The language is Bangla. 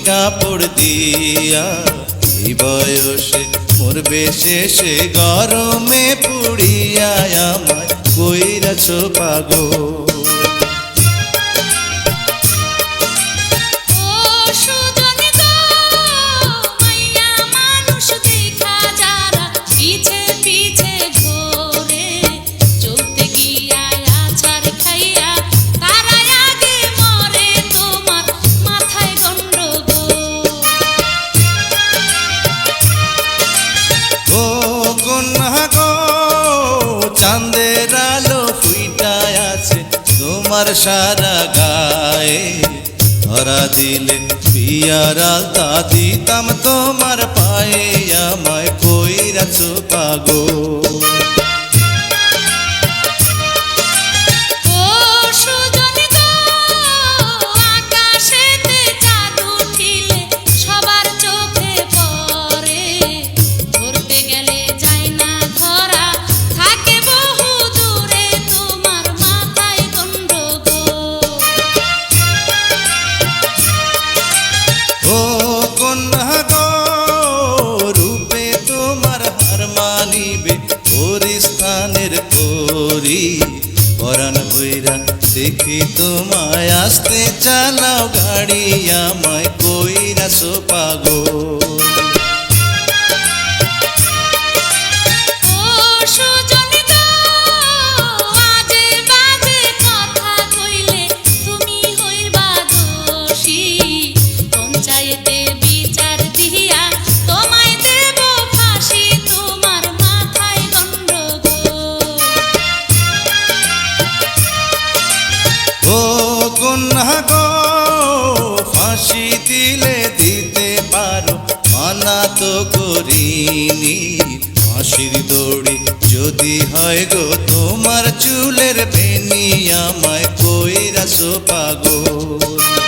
কাপড় দিয়া এই বয়সে মরবে শেষে গরমে পুড়িয়া আমায় কইরাছ পাগল। চাঁদের আলো ফুইটায় আছে তোমার সারা গায়ে, ধরা দিলে বিয়ার আলতা দিতাম তোমার পায়ে, আমায় কইরাছ পাগল। স্থানের পরি পরাণ বইরা দেখি তোমায় আসতে চালাও গাড়ি, আমায় কইরাছ পাগল। ফাঁসি দিলে দিতে পারো মানা তো করিনি, ফাঁসির দড়ি যদি হয় গো তোমার চুলের বেনি, আমায় কইরাছ পাগল।